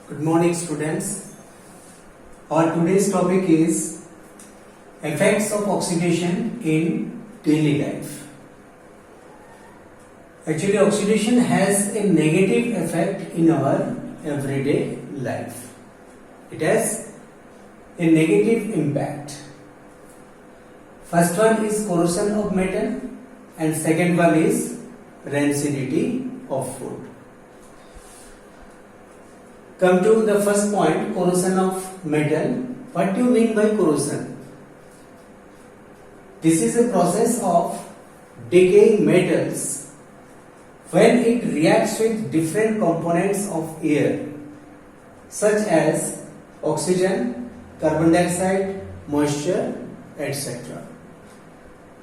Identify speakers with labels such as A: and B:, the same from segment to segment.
A: Good morning, students. Our today's topic is effects of oxidation in daily life. Actually, oxidation has a negative effect in our everyday life. It has a negative impact. First one is corrosion of metal and second one is rancidity of food. Come to the first point, corrosion of metal. What do you mean by corrosion? This is a process of decaying metals when it reacts with different components of air such as oxygen, carbon dioxide, moisture, etc.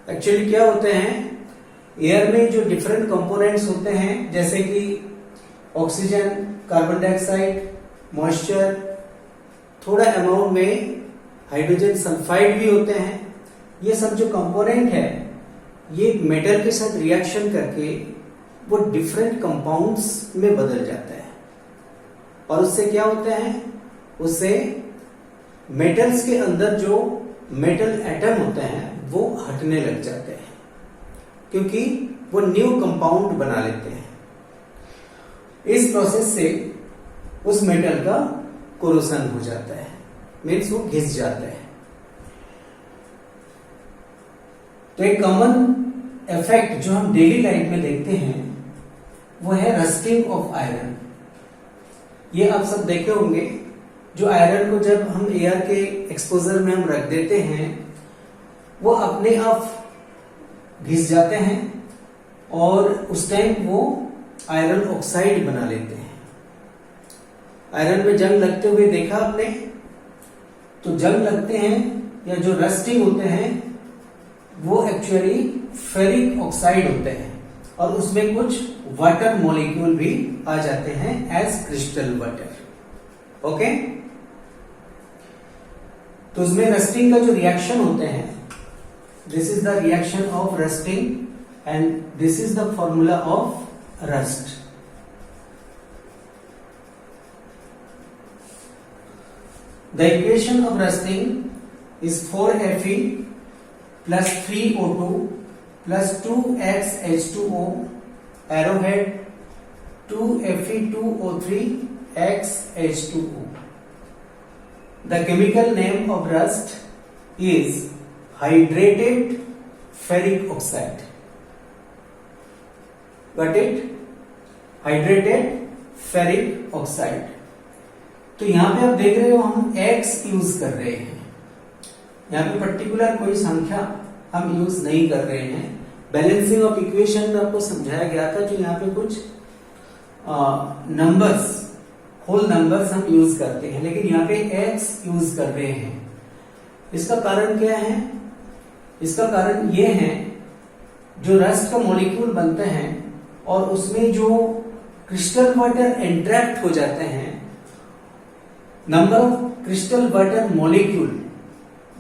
A: Actually क्या होते हैं, air में जो different components होते हैं जैसे कि oxygen, carbon dioxide, moisture, थोड़ा अमाउंट में हाइड्रोजन सल्फाइड भी होते हैं. ये सब जो कंपोनेंट है ये मेटल के साथ रिएक्शन करके वो डिफरेंट कंपाउंड्स में बदल जाता है और उससे क्या होता है, उससे मेटल्स के अंदर जो मेटल एटम होते हैं वो हटने लग जाते हैं क्योंकि वो न्यू कंपाउंड बना लेते हैं. इस प्रोसेस से उस मेटल का कोरोशन हो जाता है, मीन्स वो घिस जाता है. तो एक कॉमन इफेक्ट जो हम डेली लाइफ में देखते हैं वो है रस्टिंग ऑफ आयरन. ये आप सब देखे होंगे, जो आयरन को जब हम एयर के एक्सपोजर में हम रख देते हैं वो अपने आप घिस जाते हैं और उस टाइम वो आयरन ऑक्साइड बना लेते हैं. आयरन में जंग लगते हुए देखा आपने, तो जंग लगते हैं या जो रस्टिंग होते हैं वो एक्चुअली फेरिक ऑक्साइड होते हैं और उसमें कुछ वाटर मॉलिक्यूल भी आ जाते हैं एज क्रिस्टल वाटर. ओके, तो उसमें रस्टिंग का जो रिएक्शन होते हैं, this is the reaction of rusting and this is the formula of rust. The equation of rusting is 4Fe plus 3O2 plus 2XH2O arrowhead 2Fe2O3 XH2O. The chemical name of rust is hydrated ferric oxide. Got it? Hydrated ferric oxide. तो यहां पे आप देख रहे हो हम X use कर रहे हैं, यहां पे पर्टिकुलर कोई संख्या हम यूज नहीं कर रहे हैं. बैलेंसिंग ऑफ इक्वेशन में आपको समझाया गया था जो यहाँ पे कुछ नंबर्स, होल नंबर्स हम यूज करते हैं, लेकिन यहाँ पे X यूज कर रहे हैं. इसका कारण क्या है? इसका कारण ये है, जो रस्ट का मॉलिक्यूल बनते हैं और उसमें जो क्रिस्टल वाटर एंट्रैप्ट हो जाते हैं, number of crystal water molecule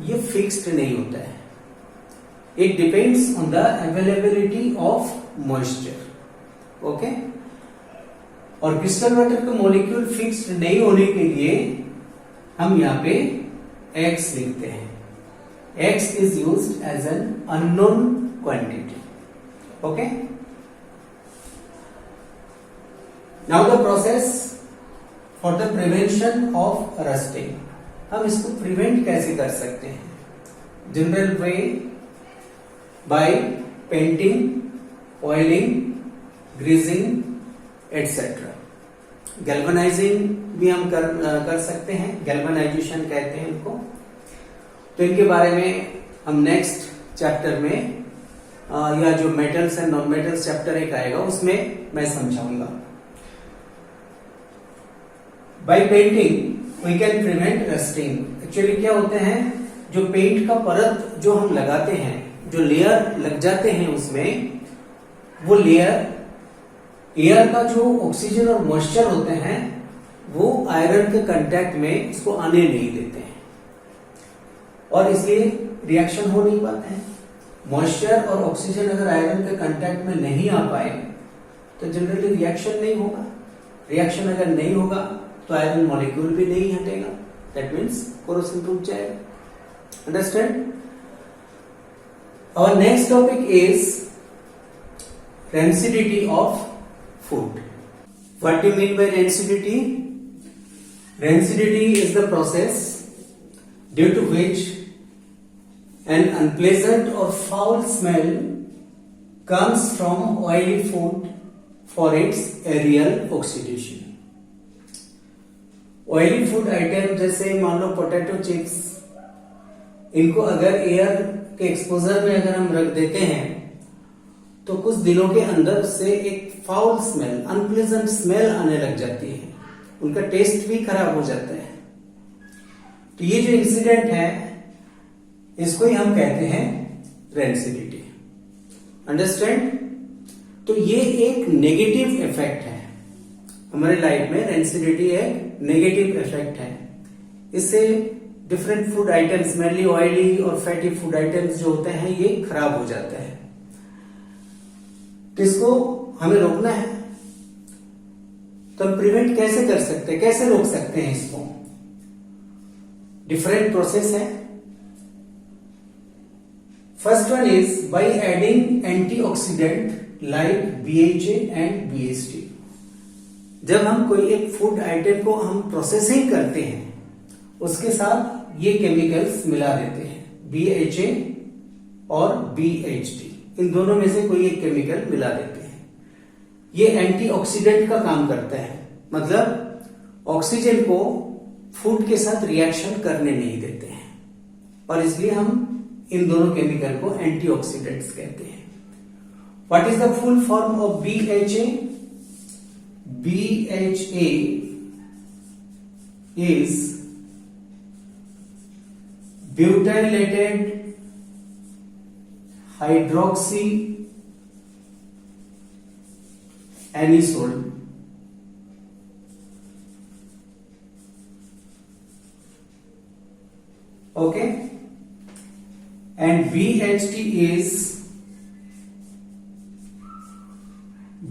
A: ये फिक्स्ड नहीं होता है. It depends on the availability of moisture. Okay, और क्रिस्टल वाटर का मॉलिक्यूल फिक्स्ड नहीं होने के लिए हम यहां पे X लिखते हैं. X is used as an unknown quantity. Okay, now the process for the prevention of rusting. हम इसको प्रिवेंट कैसे कर सकते हैं? General way by painting, oiling, greasing etcetera. Galvanising भी हम कर सकते हैं, गैल्वेनाइजेशन कहते हैं इनको. तो इनके बारे में हम नेक्स्ट चैप्टर में या जो metals and non metals chapter एक आएगा उसमें मैं समझाऊंगा. By painting we can prevent rusting. Actually क्या होते हैं, जो पेंट का परत जो हम लगाते हैं, जो लेयर लग जाते हैं उसमें, वो लेयर एयर का जो ऑक्सीजन और मॉइस्चर होते हैं वो आयरन के कांटेक्ट में इसको आने नहीं देते हैं और इसलिए रिएक्शन हो नहीं पाते हैं. मॉइस्चर और ऑक्सीजन अगर आयरन के कांटेक्ट में नहीं आ पाए तो जनरली रिएक्शन नहीं होगा. रिएक्शन अगर नहीं होगा तो आयरन मॉलिक्यूल भी नहीं हटेगा, दैट मीन्स कोरोसिन रुक जाएगा। Understand? Our next topic is rancidity of food. What do you mean by rancidity? Rancidity is the process due to which an unpleasant or foul smell comes from oily food for its aerial oxidation. Oily food item जैसे मान लो potato chips, इनको अगर air के exposure में अगर हम रख देते हैं तो कुछ दिनों के अंदर से एक फाउल स्मेल, अनप्लेजेंट स्मेल आने लग जाती है, उनका टेस्ट भी खराब हो जाता है। तो ये जो इंसिडेंट है इसको ही हम कहते हैं रेंसिडिटी। अंडरस्टैंड? तो ये एक नेगेटिव इफेक्ट है हमारे लाइफ में। रेंसिडिटी एक नेगेटिव इफेक्ट है। इससे different food items, mainly oily और फैटी फूड आइटम्स जो होते हैं ये खराब हो जाते हैं। तो इसको हमें रोकना है, तो हम प्रिवेंट कैसे कर सकते हैं, कैसे रोक सकते हैं इसको? डिफरेंट प्रोसेस है। First one is by adding antioxidant like BHA and BHT। जब हम कोई एक फूड आइटम को हम प्रोसेसिंग करते हैं उसके साथ ये केमिकल्स मिला देते हैं, BHA और BHT, इन दोनों में से कोई एक केमिकल मिला देते हैं। ये एंटीऑक्सीडेंट का काम करता है, मतलब ऑक्सीजन को फूड के साथ रिएक्शन करने नहीं देते हैं, और इसलिए हम इन दोनों केमिकल को एंटीऑक्सीडेंट्स कहते हैं। What is the full form of BHA? BHA is butylated hydroxy anisole, okay, and BHT is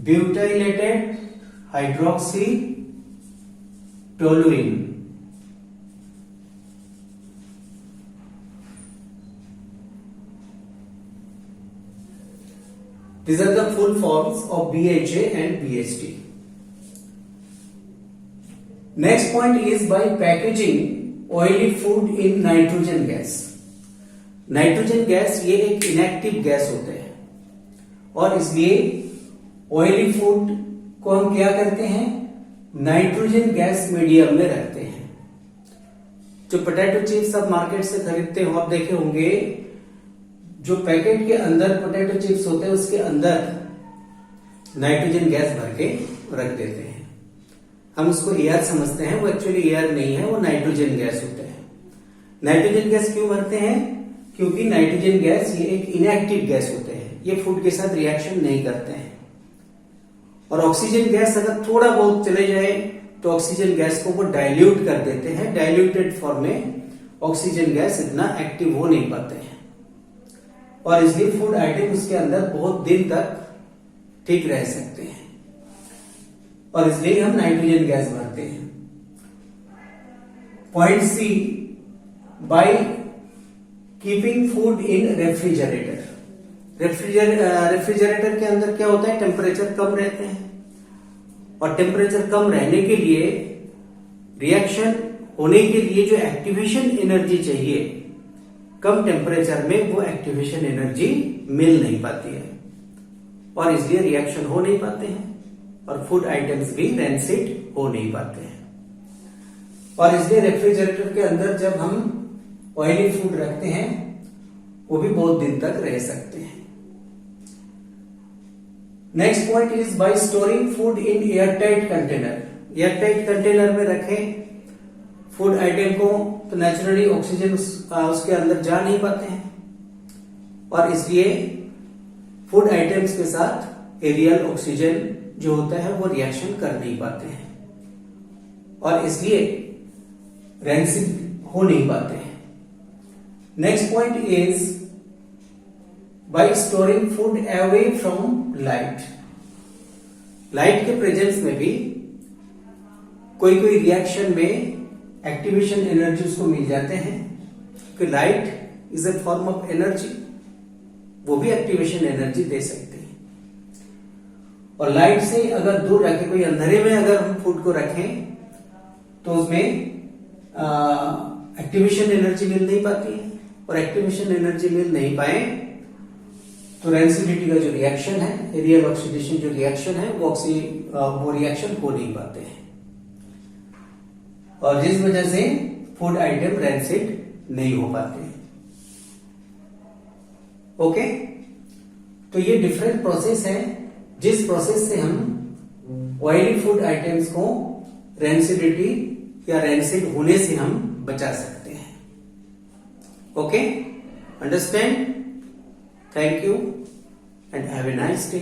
A: butylated hydroxy toluene. These are the full forms of BHA and BHT. Next point is by packaging oily food in nitrogen gas. Nitrogen gas ये एक inactive gas होते हैं, और इसलिए oily food को हम क्या करते हैं, नाइट्रोजन गैस मीडियम में रखते हैं। जो पोटैटो चिप्स आप मार्केट से खरीदते हो, आप देखे होंगे जो पैकेट के अंदर पोटैटो चिप्स होते हैं उसके अंदर नाइट्रोजन गैस भर के रख देते हैं। हम उसको एयर समझते हैं, वो एक्चुअली एयर नहीं है, वो नाइट्रोजन गैस होते हैं। नाइट्रोजन गैस क्यों भरते हैं? क्योंकि नाइट्रोजन गैस ये एक इनएक्टिव गैस होते हैं, ये फूड के साथ रिएक्शन नहीं करते हैं। और ऑक्सीजन गैस अगर थोड़ा बहुत चले जाए तो ऑक्सीजन गैस को वो डाइल्यूट कर देते हैं। डाइल्यूटेड फॉर्म में ऑक्सीजन गैस इतना एक्टिव हो नहीं पाते हैं, और इसलिए फूड आइटम उसके अंदर बहुत दिन तक ठीक रह सकते हैं, और इसलिए हम नाइट्रोजन गैस भरते हैं। Point C, by keeping food in refrigerator. Refrigerator के अंदर क्या होता है, टेम्परेचर कम रहते हैं, और टेम्परेचर कम रहने के लिए, रिएक्शन होने के लिए जो एक्टिवेशन एनर्जी चाहिए, कम टेम्परेचर में वो एक्टिवेशन एनर्जी मिल नहीं पाती है, और इसलिए रिएक्शन हो नहीं पाते हैं, और फूड आइटम्स भी रेंसिड हो नहीं पाते हैं। और इसलिए रेफ्रिजरेटर के अंदर जब हम ऑयली फूड रखते हैं वो भी बहुत दिन तक रह सकते हैं। Next point is by storing food in airtight container. Airtight container में रखें फूड आइटम को तो नेचुरली ऑक्सीजन उसके अंदर जा नहीं पाते हैं, और इसलिए फूड आइटम्स के साथ एरियल ऑक्सीजन जो होता है वो रिएक्शन कर नहीं पाते हैं, और इसलिए रेंसिड हो नहीं पाते हैं। Next point is by storing food away from light. Light के प्रेजेंस में भी कोई कोई रिएक्शन में एक्टिवेशन एनर्जी उसको मिल जाते हैं, कि light is a form of energy, वो भी एक्टिवेशन एनर्जी दे सकते हैं। और लाइट से अगर दूर रखें, कोई अंधेरे में अगर हम फूड को रखें तो उसमें एक्टिवेशन एनर्जी मिल नहीं पाती है, और एक्टिवेशन एनर्जी मिल नहीं पाए तो रेंसिडिटी का जो रिएक्शन है, एरियल ऑक्सीडेशन जो रिएक्शन है, वो रिएक्शन हो नहीं पाते हैं, और जिस वजह से फूड आइटम रेंसिड नहीं हो पाते हैं। ओके, तो ये डिफरेंट प्रोसेस है जिस प्रोसेस से हम ऑयली फूड आइटम्स को रेंसिडिटी या रेंसिड होने से हम बचा सकते हैं। Okay, understand? Thank you and have a nice day.